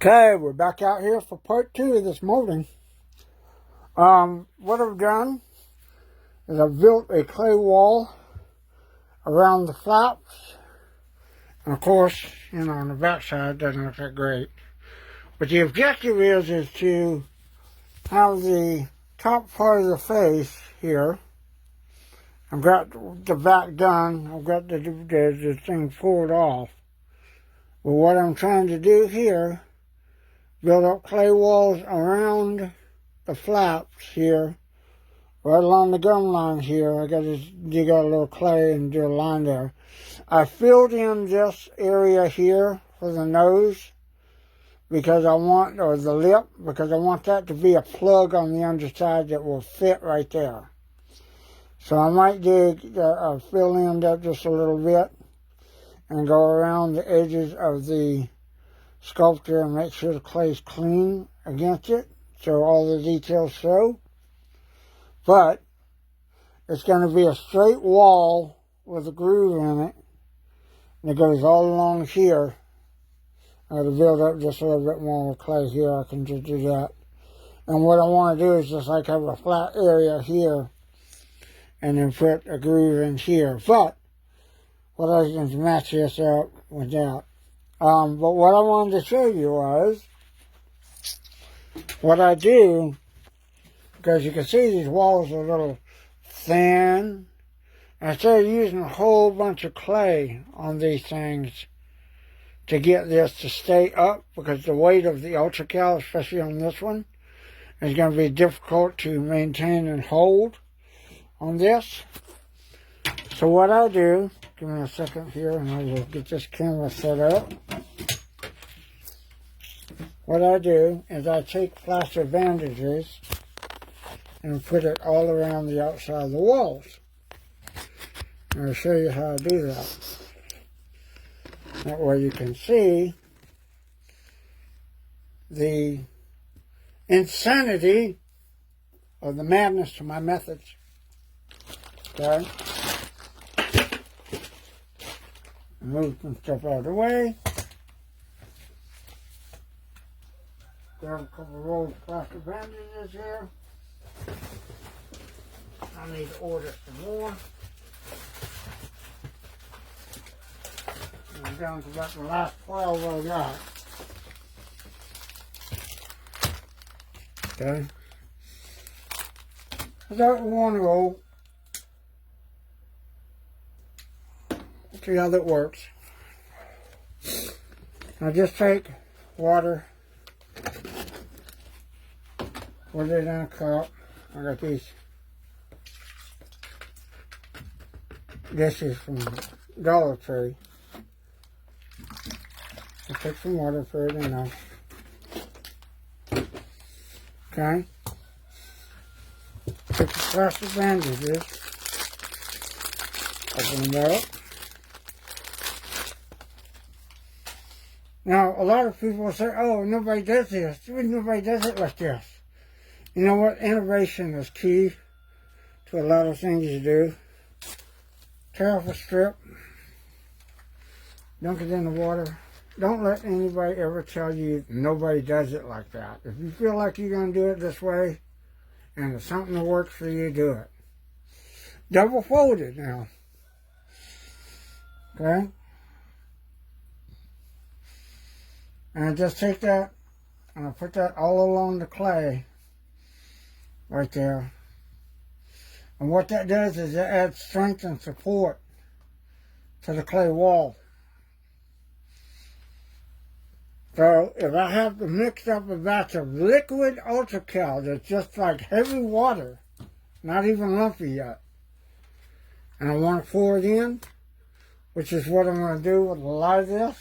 Okay, we're back out here for part 2 of this molding. What I've done is I've built a clay wall around the flaps. And of course, on the back side it doesn't look that great. But the objective is to have the top part of the face here. I've got the back done. I've got the thing pulled off. But what I'm trying to do here, build up clay walls around the flaps here, right along the gum line here. I got to dig out a little clay and do a line there. I filled in this area here for the nose because I want, or the lip, because I want that to be a plug on the underside that will fit right there. So I might fill in that just a little bit and go around the edges of the sculpture and make sure the clay is clean against it so all the details show. But it's going to be a straight wall with a groove in it, and it goes all along here. I got to build up just a little bit more clay here. I can just do that. And what I want to do is just like have a flat area here and then put a groove in here. But what I was going to match this up with that. But what I wanted to show you was what I do, because you can see these walls are a little thin. Instead of using a whole bunch of clay on these things to get this to stay up, because the weight of the Ultracal, especially on this one, is going to be difficult to maintain and hold on this. So what I do, give me a second here and I will get this camera set up. What I do is I take plaster bandages and put it all around the outside of the walls. And I'll show you how I do that. That way you can see the insanity of the madness to my methods. Okay? Move some stuff out of the way. Grab a couple of rolls of plaster bandages here. I need to order some more. I'm down to about the last 12 I got. Okay. Start with one roll. See how that works. I just take water, put it in a cup. I got these. This is from Dollar Tree. I take some water, for it in there. Okay. Take the plastic bandages, open them up. Now, a lot of people will say, oh, nobody does this. Nobody does it like this. You know what? Innovation is key to a lot of things you do. Tear off a strip. Dunk it in the water. Don't let anybody ever tell you nobody does it like that. If you feel like you're going to do it this way, and it's something that works for you, do it. Double fold it now. Okay? And I just take that and I put that all along the clay right there. And what that does is it adds strength and support to the clay wall. So if I have to mix up a batch of liquid Ultracal that's just like heavy water, not even lumpy yet, and I want to pour it in, which is what I'm going to do with a lot of this,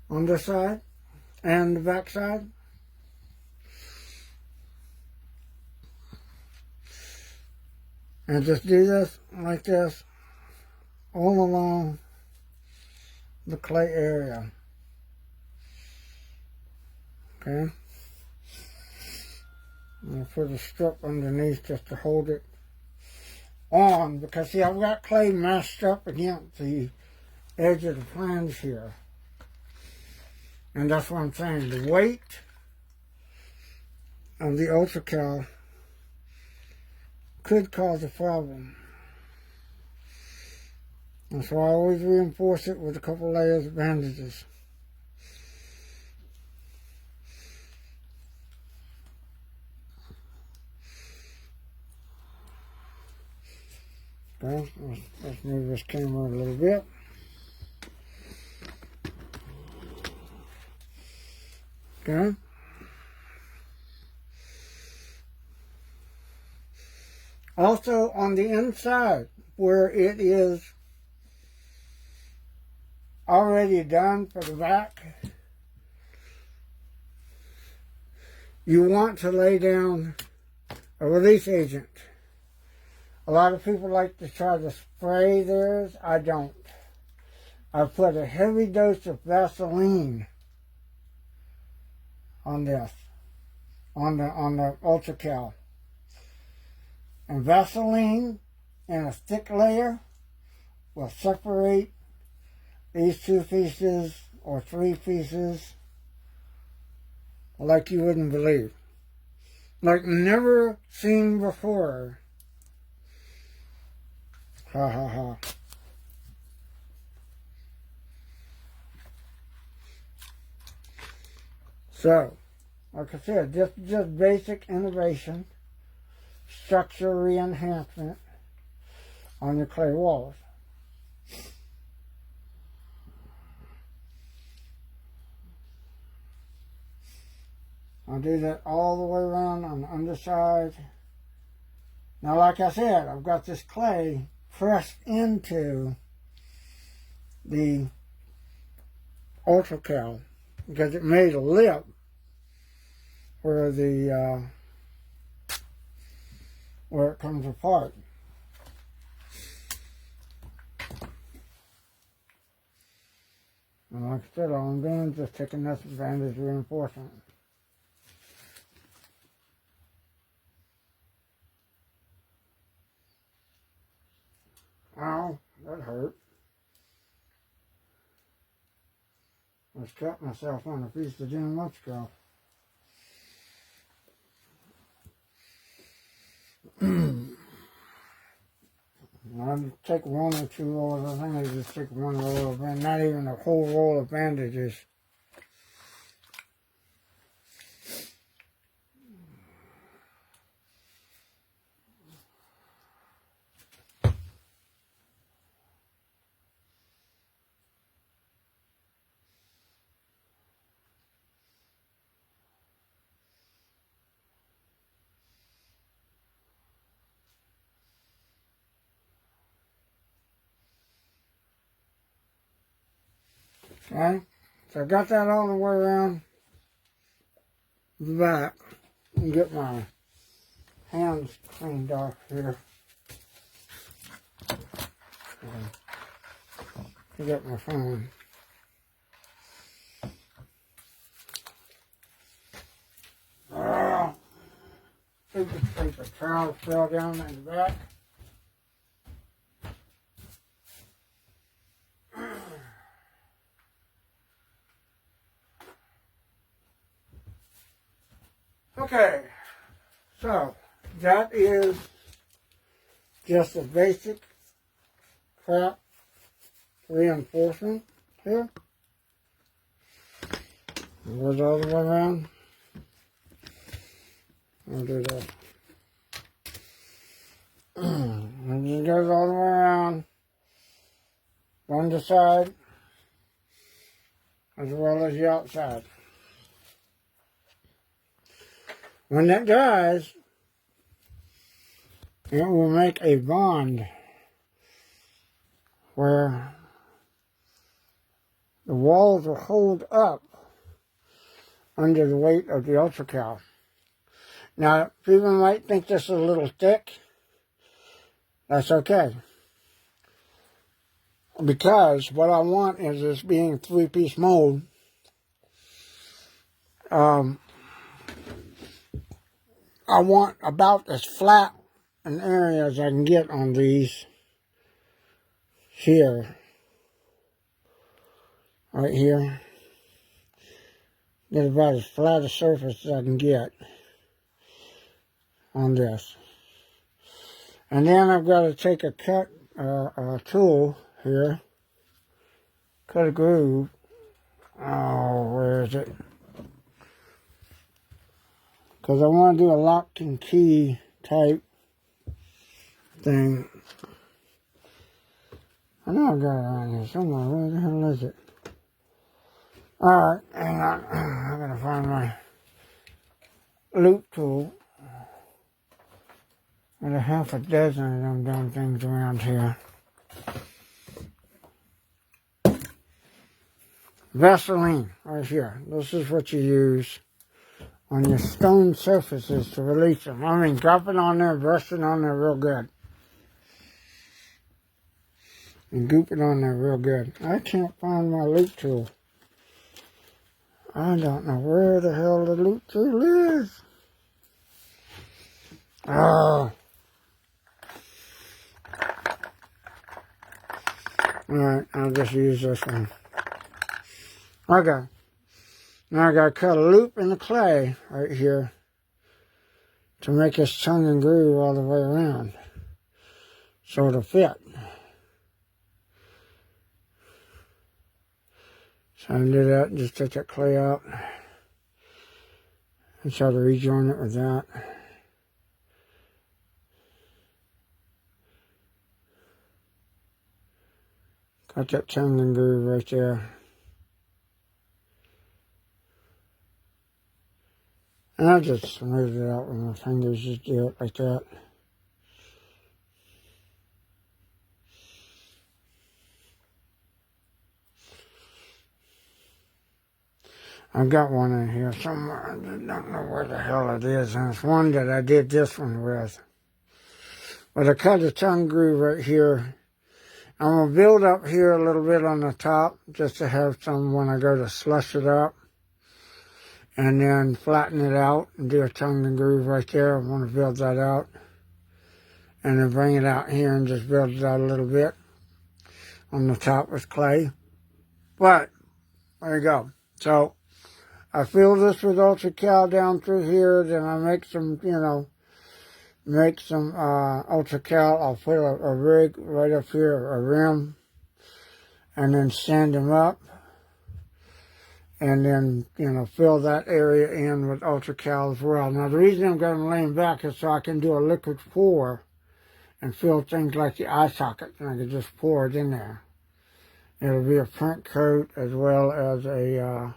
on this side and the back side. And just do this like this all along the clay area. Okay. I'm going to put a strip underneath just to hold it on, because see, I've got clay mashed up against the edge of the flange here. And that's what I'm saying. The weight of the Ultracal could cause a problem. And so I always reinforce it with a couple layers of bandages. Okay, let's move this camera a little bit. Okay. Also on the inside, where it is already done for the back, you want to lay down a release agent. A lot of people like to try to spray theirs. I don't. I put a heavy dose of Vaseline on this, on the Ultracal. And Vaseline in a thick layer will separate these 2 pieces or 3 pieces like you wouldn't believe. Like never seen before. Ha ha ha. So, like I said, just basic innovation, structure re-enhancement on your clay walls. I'll do that all the way around on the underside. Now, like I said, I've got this clay pressed into the Ultracal because it made a lip where where it comes apart. And like I said, all I'm doing is just taking this bandage reinforcement. Ow, that hurt. I just cut myself on a piece of gin months ago. I take 1 or 2 rolls. I think I just take 1 roll of bandages, not even a whole roll of bandages. Okay, so I got that all the way around the back. And get my hands cleaned off here. Get my phone. Take the paper towel fell down in the back. Okay, so that is just a basic crap reinforcement here. It goes all the way around. I'll do that. And it goes all the way around, on the side, as well as the outside. When that dries, it will make a bond where the walls will hold up under the weight of the Ultracal. Now, people might think this is a little thick. That's okay. Because what I want is this being 3-piece mold. I want about as flat an area as I can get on these here. Right here. Get about as flat a surface as I can get on this. And then I've got to take a cut tool here, cut a groove. Oh, where is it? Because I want to do a lock and key type thing. I know I got it around here somewhere. Where the hell is it? Alright, hang on. I'm going to find my loop tool. Got a half a dozen of them damn things around here. Vaseline, right here. This is what you use on your stone surfaces to release them. I mean, drop it on there, brush it on there real good. And goop it on there real good. I can't find my loop tool. I don't know where the hell the loop tool is. Oh. Alright, I'll just use this one. Okay. Now I gotta cut a loop in the clay right here to make this tongue and groove all the way around so it'll fit. So I can do that, just take that clay out and try to rejoin it with that. Got that tongue and groove right there. And I just smooth it out with my fingers, just do it like that. I've got one in here somewhere. I don't know where the hell it is. And it's one that I did this one with. But I cut a tongue groove right here. I'm going to build up here a little bit on the top just to have some when I go to slush it up. And then flatten it out and do a tongue and groove right there. I want to build that out. And then bring it out here and just build it out a little bit on the top with clay. But, there you go. So, I fill this with Ultracal down through here. Then I make some, Ultracal. I'll put a rig right up here, a rim. And then sand them up. And then, fill that area in with Ultracal as well. Now, the reason I'm going to lay them back is so I can do a liquid pour and fill things like the eye socket. And I can just pour it in there. It'll be a print coat as well as a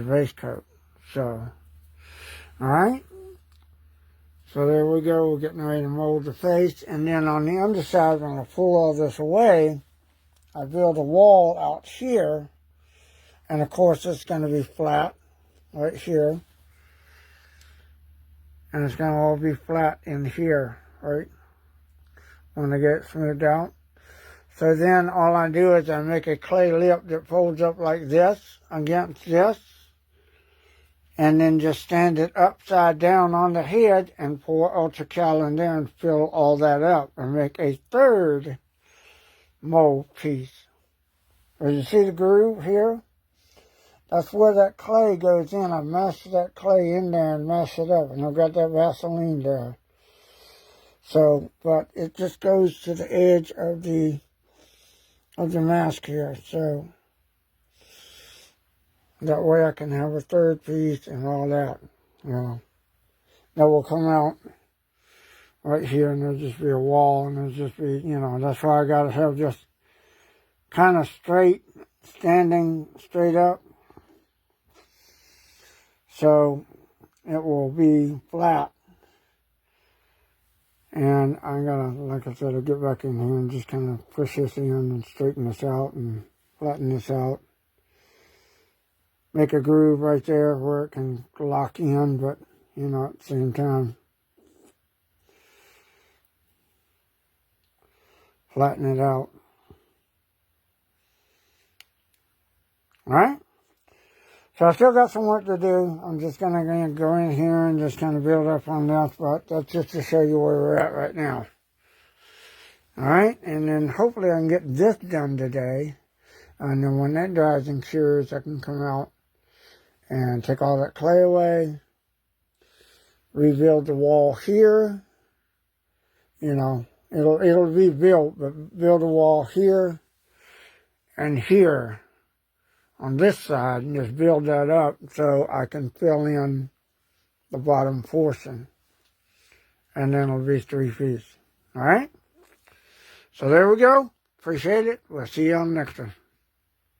base coat. So, alright. So there we go. We're getting ready to mold the face. And then on the underside, when I pull all this away, I build a wall out here. And of course, it's going to be flat right here. And it's going to all be flat in here, right? When I get it smoothed out. So then all I do is I make a clay lip that folds up like this against this. And then just stand it upside down on the head and pour Ultracal in there and fill all that up. And make a third mold piece. So you see the groove here? That's where that clay goes in. I mash that clay in there and mash it up. And I've got that Vaseline there. So, but it just goes to the edge of the mask here. So, that way I can have a third piece and all that. That will come out right here and there'll just be a wall and there'll just be, that's why I got to have just kind of straight, standing straight up. So it will be flat. And I'm going to, like I said, I'll get back in here and just kind of push this in and straighten this out and flatten this out. Make a groove right there where it can lock in, but, at the same time, flatten it out. Alright? So I still got some work to do. I'm just going to go in here and just kind of build up on this, but that's just to show you where we're at right now. Alright, and then hopefully I can get this done today. And then when that dries and cures, I can come out and take all that clay away. Rebuild the wall here. You know, it'll be built, but build a wall here and here on this side, and just build that up so I can fill in the bottom portion. And then it'll be 3 feet. Alright? So there we go. Appreciate it. We'll see you on the next one.